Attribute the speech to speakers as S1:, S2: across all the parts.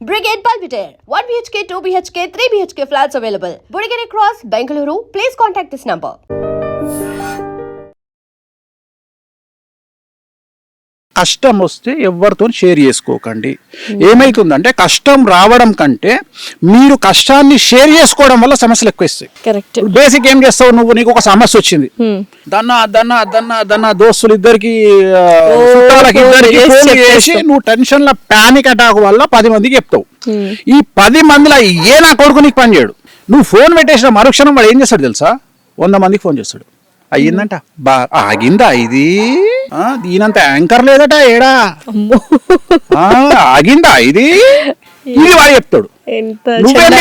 S1: Brigade Belvedere, 1 BHK, 2 BHK, 3 BHK flats available. Burigere Cross, Bengaluru. Please contact this number.
S2: కష్టం వస్తే ఎవరితో share చేసుకోకండి. ఏమైతుందంటే కష్టం రావడం కంటే మీరు కష్టాన్ని షేర్ చేసుకోవడం వల్ల సమస్యలు ఎక్కువ వస్తాయి.
S3: కరెక్ట్.
S2: బేసిక్ ఏం చేస్తావు నువ్వు, నీకు ఒక సమస్య వచ్చింది, దన్నా దోస్తులు ఇద్దరికి ఫోన్ చేసి నువ్వు టెన్షన్ లో పానిక్ అటాక్ వల్ల 10 మందికి చెప్తావు. ఈ 10 మందిలో నా కొడుకు నీకు పని చేయడు. నువ్వు ఫోన్ పెట్టేసిన మరుక్షణం వాడు ఏం చేస్తాడు తెలుసా, 100 మందికి ఫోన్ చేస్తాడు. అయ్యిందంట, ఆగిందా, ఇది దీనంత యాంకర్ లేదట, ఏడా ఆగిందా, ఇది వాడు చెప్తాడు. నువ్వేం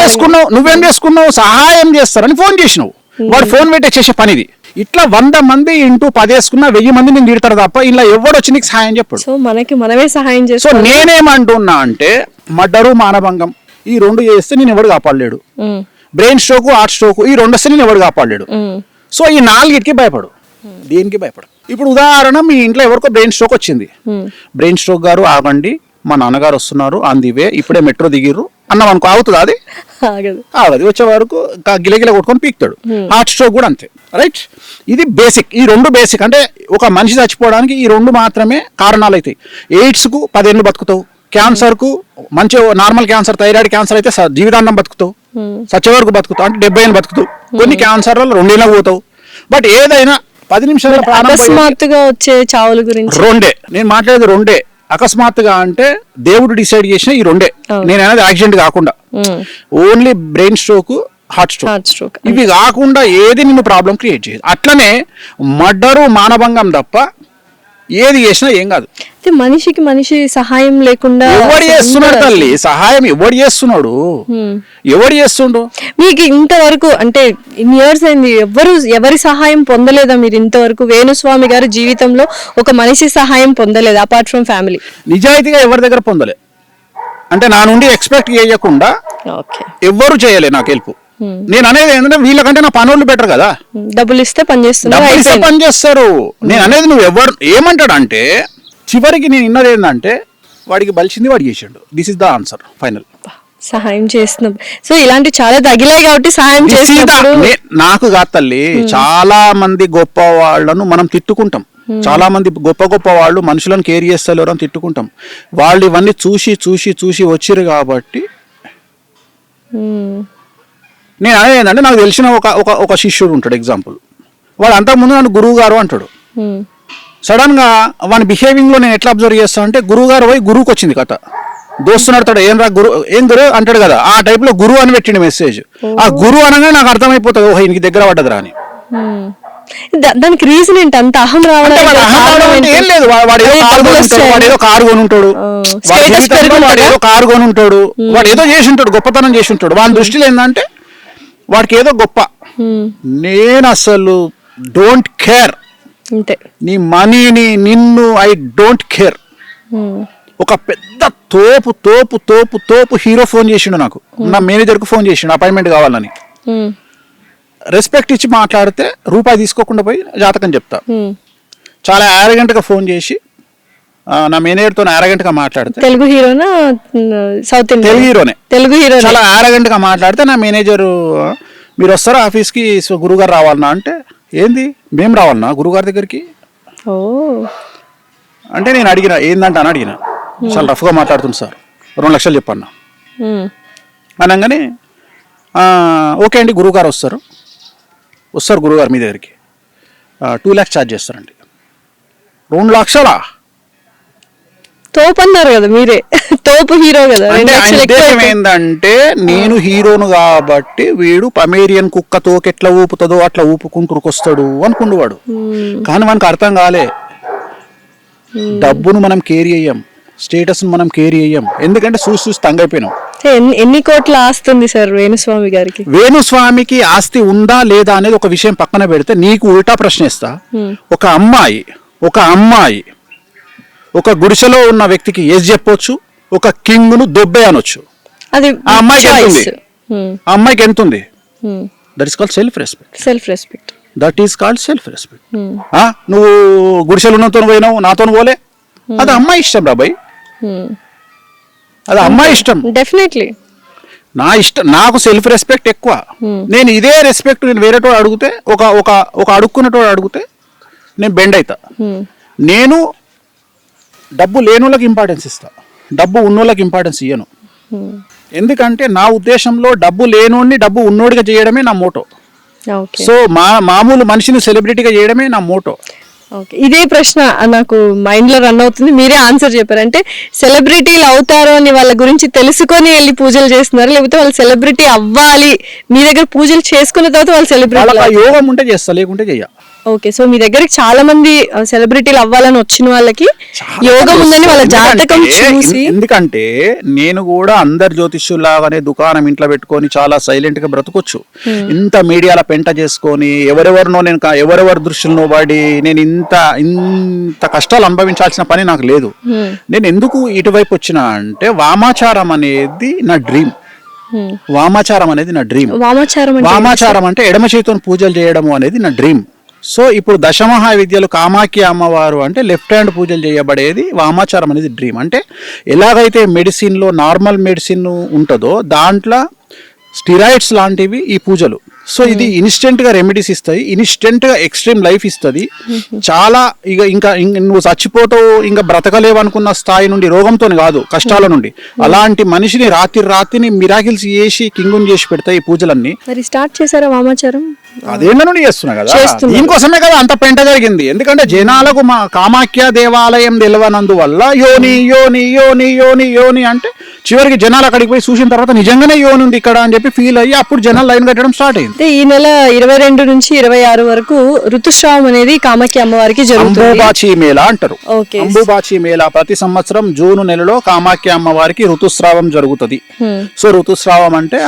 S2: చేసుకున్నావు, సహాయం చేస్తారని ఫోన్ చేసినావు, వాడు ఫోన్ పెట్టే చేసే పనిది. ఇట్లా 100 మంది ఇంటూ 10 వేసుకున్నా 1000 మంది నేను తిడతారు తప్ప ఇలా ఎవడు వచ్చి నీకు సహాయం చెప్పాడు.
S3: సో మనకి మనమే సహాయం చేస్తాం.
S2: సో నేనేమంటున్నా అంటే మర్డరు, మానభంగం ఈ 2 చేస్తే నేను ఎవడు కాపాడలేడు. బ్రెయిన్ స్ట్రోక్, హార్ట్ స్ట్రోక్ ఈ 2 వస్తే నేను ఎవడు కాపాడలేడు. సో ఈ 4కి భయపడు, దేనికి భయపడు. ఇప్పుడు ఉదాహరణ, మీ ఇంట్లో ఎవరికో బ్రెయిన్ స్ట్రోక్ వచ్చింది, బ్రెయిన్ స్ట్రోక్ గారు ఆగండి, మా నాన్నగారు వస్తున్నారు అందివే, ఇప్పుడే మెట్రో దిగిర్రు అన్నాం అనుకో, ఆగుతుంది? అది ఆగదు. వచ్చే వరకు గిలగిల కొట్టుకొని పీకుతాడు. హార్ట్ స్ట్రోక్ కూడా అంతే, రైట్? ఇది బేసిక్. ఈ 2 బేసిక్. అంటే ఒక మనిషి చచ్చిపోవడానికి ఈ 2 మాత్రమే కారణాలు అవుతాయి. ఎయిడ్స్కు 10 ఏళ్ళు బతుకుతావు, క్యాన్సర్కు మంచి నార్మల్ క్యాన్సర్, థైరాయిడ్ క్యాన్సర్ అయితే జీవితాంతం బతుకుతావు, సచ్చే వరకు బతుకుతావు, అంటే 70 ఏళ్ళు బతుకుతావు. కొన్ని క్యాన్సర్ వల్ల 2 ఏళ్ళకు పోతావు. బట్ ఏదైనా 10 నిమిషాల
S3: అకస్మాత్తుగా వచ్చే చావుల గురించి
S2: 2. నేను మాట్లాడేది 2. అకస్మాత్తుగా అంటే దేవుడు డిసైడ్ చేసిన ఈ 2. నేను అనేది యాక్సిడెంట్ కాకుండా, only brain stroke, heart stroke, ఇవి కాకుండా ఏది నిన్ను ప్రాబ్లం క్రియేట్ చేయదు. అట్లనే మర్డరు, మానభంగం తప్ప ఏది చేసినా ఏం కాదు.
S3: మనిషికి మనిషి సహాయం లేకుండా
S2: ఎవడు చేస్తున్నాడు తల్లి, సహాయం ఎవడు చేస్తున్నాడు, ఎవడు చేస్తుండు?
S3: మీకు ఇంతవరకు అంటే ఇన్ని ఇయర్స్ అయింది, ఎవరి సహాయం పొందలేదా మీరు ఇంతవరకు? వేణుస్వామి గారి జీవితంలో ఒక మనిషి సహాయం పొందలేదు అపార్ట్ ఫ్రమ్ ఫ్యామిలీ?
S2: నిజాయితీగా ఎవరి దగ్గర పొందలే. అంటే నా నుండి ఎక్స్పెక్ట్ చేయకుండా ఎవ్వరు చేయలే నాకు హెల్ప్. నేను అనేది ఏంటంటే వీళ్ళకంటే నా పనులు బెటర్ కదా,
S3: డబ్బులు ఇస్తే పని
S2: చేస్తారు. నేను అనేది నువ్వు ఎవరు ఏమంటాడు అంటే చివరికి నేను ఇన్నది ఏంటంటే వాడికి బలిసింది వాడు చేసాడు. This is the answer final.
S3: సహాయం చేస్తున్నాం. సో ఇలాంటి చాలా తగిలాయి కాబట్టి సహాయం చేస్తున్నప్పుడు
S2: నాకు కాదు తల్లి, చాలా మంది గొప్ప వాళ్ళను మనం తిట్టుకుంటాం, చాలా మంది గొప్ప వాళ్ళు మనుషులను కేర్ చేస్తలేరు అని తిట్టుకుంటాం. వాళ్ళు ఇవన్నీ చూసి వచ్చిర్రు కాబట్టి నేను అనేది ఏంటంటే నాకు తెలిసిన ఒక శిష్యుడు ఉంటాడు. ఎగ్జాంపుల్, వాడు అంతకుముందు నన్ను గురువు గారు అంటాడు. సడన్ గా వాని బిహేవింగ్ లో నేను ఎట్లా అబ్జర్వ్ చేస్తాను అంటే, గురువు గారు పోయి గురువుకి వచ్చింది కథ, దోస్తు నడతాడు, ఏం గురు అంటాడు కదా, ఆ టైప్ లో గురువు అని పెట్టిండు మెసేజ్. ఆ గురువు అనగా నాకు అర్థమైపోతుంది, ఓహో ఇంక దగ్గర పడ్డదిరా అని.
S3: దానికి రీజన్ ఏంటి అంత అహం రావడం?
S2: ఏం లేదు, వాడు ఏదో కారు కొని ఉంటాడు, వాడు ఏదో చేసి ఉంటాడు, గొప్పతనం చేసి ఉంటాడు. వాని దృష్టిలో ఏంటంటే వాడికి ఏదో గొప్ప. నేను అసలు డోంట్ కేర్, నీ మనీని నిన్ను ఐ డోంట్ కేర్. ఒక పెద్ద తోపు హీరో ఫోన్ చేసిండు నాకు, నా మేనేజర్ కు ఫోన్ చేసిండు అపాయింట్మెంట్ కావాలని. రెస్పెక్ట్ ఇచ్చి మాట్లాడితే రూపాయి తీసుకోకుండా పోయి జాతకం చెప్తా. చాలా ఆరగెంట్ గా ఫోన్ చేసి నా మేనేజర్తో ఆరగెంట్ గా మాట్లాడితే,
S3: తెలుగు హీరోనా సౌత్ ఇండియన్? తెలుగు హీరో. చాలా
S2: ఆరగెంట్ గా మాట్లాడితే నా మేనేజరు, మీరు వస్తారా ఆఫీస్కి, గురుగారు రావాలన్నా అంటే, ఏంది మేము రావాలన్నా గురుగారి దగ్గరికి అంటే, నేను అడిగిన ఏందంటే అని అడిగిన, చాలా రఫ్గా మాట్లాడుతుంది సార్, 2 లక్షలు చెప్పన్నా అనగానే, ఓకే అండి గురుగారు వస్తారు గురుగారు మీ దగ్గరికి 2 lakhs ఛార్జ్ చేస్తారండి. 2 లక్షలా?
S3: తోపు అన్నారు కదా మీరే, తోపు హీరో కదా.
S2: ఏంటంటే నేను హీరోను కాబట్టి వీడు పమేరియన్ కుక్క తోకెట్లా ఊపుతుందో అట్లా ఊపుకుంటూరుకొస్తాడు అనుకుండు వాడు. కానీ మనకు అర్థం కాలే, డబ్బును మనం కేర్ చేయం, స్టేటస్ మనం కేర్ చేయం, ఎందుకంటే చూసి తంగైపోయినాం.
S3: ఎన్ని కోట్ల ఆస్తి ఉంది సార్ వేణుస్వామి గారికి?
S2: వేణుస్వామికి ఆస్తి ఉందా లేదా అనేది ఒక విషయం పక్కన పెడితే, నీకు ఉల్టా ప్రశ్న ఇస్తా. ఒక అమ్మాయి ఒక గుడిసెలో ఉన్న వ్యక్తికి ఏజ్ చెప్పొచ్చు, ఒక కింగ్ ను దొబ్బే అనొచ్చు. ఆ అమ్మాయికి ఎంత ఉంది? That is called self respect. నువ్వు గుడిసెలు ఉన్నతో పోయినావు, నాతో పోలే, అది అమ్మాయి ఇష్టం రాబాయ్. అది అమ్మాయి ఇష్టం.
S3: డెఫినెట్లీ.
S2: నా ఇష్టం, నాకు సెల్ఫ్ రెస్పెక్ట్ ఎక్కువ. నేను ఇదే రెస్పెక్ట్ నేను వేరేటో అడిగితే ఒక అడుక్కునేటో అడిగితే నేను బెండ్ అవుతా. నేను డబ్బు లేనోళ్ళకి ఇంపార్టెన్స్ ఇస్తా, డబ్బు ఉన్నోళ్ళకి ఇంపార్టెన్స్ ఇయ్యను. ఎందుకంటే నా ఉద్దేశంలో డబ్బు లేనోడిని డబ్బు ఉన్నోడిగా చేయడమే నా మోటో. సో మామూలు మనిషిని సెలబ్రిటీగా చేయడమే నా మోటో.
S3: ఓకే, ఇదే ప్రశ్న నాకు మైండ్ లో రన్ అవుతుంది. మీరే ఆన్సర్ చెప్పారు. అంటే సెలబ్రిటీలు అవుతారు అని వాళ్ళ గురించి తెలుసుకొని వెళ్ళి పూజలు చేస్తున్నారు, లేకపోతే వాళ్ళు సెలబ్రిటీ అవ్వాలి మీ దగ్గర పూజలు చేసుకున్న తర్వాత వాళ్ళు సెలబ్రిటీ?
S2: యోగం ఉంటే చేస్తా, లేకుంటే చెయ్య.
S3: ఓకే, సో మీ దగ్గరికి చాలా మంది సెలబ్రిటీలు అవ్వాలని వచ్చిన వాళ్ళకి యోగం ఉందని వాళ్ళ జాతకం చూసి.
S2: ఎందుకంటే నేను కూడా అందరు జ్యోతిష్యులాగానే దుకాణం ఇంట్లో పెట్టుకొని చాలా సైలెంట్ గా బ్రతకొచ్చు. ఇంత మీడియాల పెంట చేసుకొని ఎవరెవరినో నేను ఎవరెవరి దృష్టిలో పడి నేను ఇంత కష్టాలు అనుభవించాల్సిన పని నాకు లేదు. నేను ఎందుకు ఇటువైపు వచ్చినా అంటే వామాచారం అనేది నా డ్రీమ్. వామాచారం అనేది నా డ్రీమ్. వామాచారం అంటే ఎడమ చేతితో పూజలు చేయడం అనేది నా డ్రీమ్. సో ఇప్పుడు దశమహా విద్యలు కామాఖ్య అమ్మవారు అంటే లెఫ్ట్ హ్యాండ్ పూజలు చేయబడేది వామాచారం అనేది డ్రీమ్. అంటే ఎలాగైతే మెడిసిన్లో నార్మల్ మెడిసిన్ ఉంటుందో దాంట్లో స్టిరాయిడ్స్ లాంటివి ఈ పూజలు. సో ఇది ఇన్స్టెంట్ గా రెమెడీస్ ఇస్తాయి, ఇన్స్టెంట్ గా ఎక్స్ట్రీమ్ లైఫ్ ఇస్తుంది. చాలా ఇంకా నువ్వు చచ్చిపోతావు ఇంకా బ్రతకలేవు అనుకున్న స్థాయి నుండి, రోగంతో కాదు కష్టాల నుండి, అలాంటి మనిషిని రాత్రిని మిరాకిల్స్ చేసి కింగుని చేసి పెడతాయి ఈ పూజలన్నీ.
S3: మరి స్టార్ట్ చేశారా వామాచారం?
S2: అదేళ్ళ నుండి చేస్తున్నా కదా, దీనికోసమే కదా అంత పెంట జరిగింది. ఎందుకంటే జనాలకు మా కామాఖ్య దేవాలయం తెలియనందువల్ల యోని యోని యోని యోని యోని అంటే చివరికి జనాలు అక్కడికి పోయి చూసిన తర్వాత నిజంగానే యోని ఉంది ఇక్కడ అని చెప్పి ఫీల్ అయ్యి అప్పుడు జనాలు లైన్ కట్టడం స్టార్ట్ అయింది.
S3: ఈ నెల 22 నుంచి 26 వరకు ఋతుస్రావం అనేది కామాఖ్య అమ్మవారికి జరుగుతుంది.
S2: అంబుబాచి మేళా అంటారు. అంబుబాచి మేళా ప్రతి సంవత్సరం జూన్ నెలలో కామాఖ్య అమ్మవారికి ఋతుస్రావం జరుగుతుంది. సో ఋతుస్రావం అంటే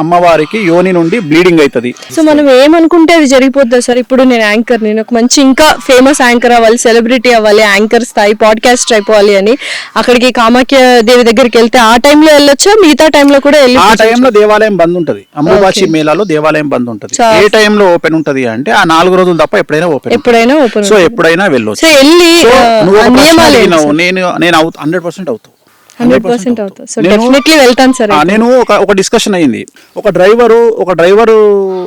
S2: అమ్మవారికి యోని నుండి బ్లీడింగ్ అవుతుంది.
S3: సో మనం ఏమనుకుంటే అది జరిగిపోతుంది సార్. ఇప్పుడు నేను యాంకర్, నేను ఒక మంచి ఇంకా ఫేమస్ యాంకర్ అవ్వాలి, సెలబ్రిటీ అవ్వాలి, యాంకర్ స్థాయి పాడ్కాస్ట్ అయిపోవాలి అని అక్కడికి కామాఖ్య దేవి దగ్గరికి వెళ్తే ఆ టైంలో వెళ్ళొచ్చా, మిగతా టైంలో కూడా వెళ్ళి?
S2: ఆ టైంలో దేవాలయం బంద్ ఉంటది. అంబుబాచి మేళాలో దేవాలయం బంద్ ఉంటది. ఏ టైంలో ఓపెన్ ఉంటది అంటే ఆ 4 రోజులు తప్ప ఎప్పుడైనా ఓపెన్. సో ఎప్పుడైనా వెళ్ళొచ్చు. నేను 100% అవుతావు.
S3: 100% అవుతావు. సో డెఫినెట్లీ వెళ్తాను సార్.
S2: నేను ఒక డిస్కషన్ అయ్యింది. ఒక డ్రైవరు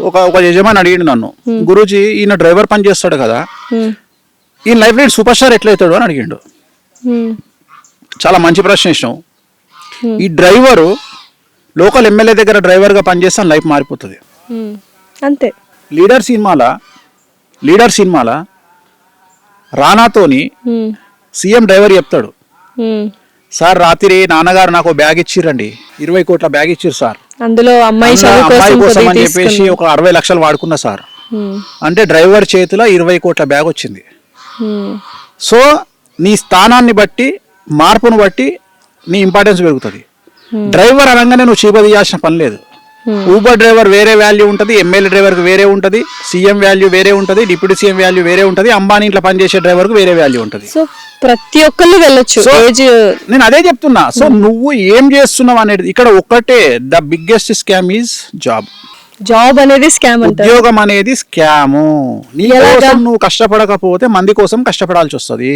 S2: ఒక యజమాని అడిగిండు నన్ను, గురూజీ ఈయన డ్రైవర్ పని చేస్తాడు కదా, ఈ లైఫ్ లో సూపర్ స్టార్ ఎట్లా అవుతాడు అని అడిగిండు. చాలా మంచి ప్రశ్న ఇష్టం. ఈ డ్రైవరు లోకల్ ఎమ్మెల్యే దగ్గర డ్రైవర్ గా పనిచేస్తే లైఫ్ మారిపోతుంది
S3: అంతే.
S2: లీడర్ సినిమాల రానాతోని సీఎం డ్రైవర్ చెప్తాడు, సార్ రాత్రి నాన్నగారు నాకు బ్యాగ్ ఇచ్చిర్రండి, 20 కోట్ల బ్యాగ్ ఇచ్చిర్రు సార్,
S3: అందులో అమ్మాయి
S2: కోసం అని చెప్పేసి ఒక 60 లక్షలు వాడుకున్నా సార్ అంటే డ్రైవర్ చేతిలో 20 కోట్ల బ్యాగ్ వచ్చింది. సో నీ స్థానాన్ని బట్టి మార్పును బట్టి నీ ఇంపార్టెన్స్ పెరుగుతుంది. డ్రైవర్ అనగానే నువ్వు చీపదీయాల్సిన పని లేదు. ఊబర్ డ్రైవర్ వేరే వాల్యూ ఉంటుంది, ఎమ్మెల్యే డ్రైవర్కి వేరే ఉంటుంది, సీఎం వాల్యూ వేరే ఉంటుంది, డిప్యూటీ సీఎం వాల్యూ వేరే ఉంటుంది, అంబానీ ఇంట్లో పనిచేసే డ్రైవర్కి వేరే వాల్యూ ఉంటుంది.
S3: సో ప్రతి ఒక్కళ్ళు వెళ్ళొచ్చు.
S2: నేను అదే చెప్తున్నా. సో నువ్వు ఏం చేస్తున్నావు అనేది ఇక్కడ ఒక్కటే, the biggest scam is
S3: job అనేది స్కామ్.
S2: ఉద్యోగం అనేది స్కాము. నీ కోసం నువ్వు కష్టపడకపోతే మంది కోసం కష్టపడాల్సి వస్తుంది.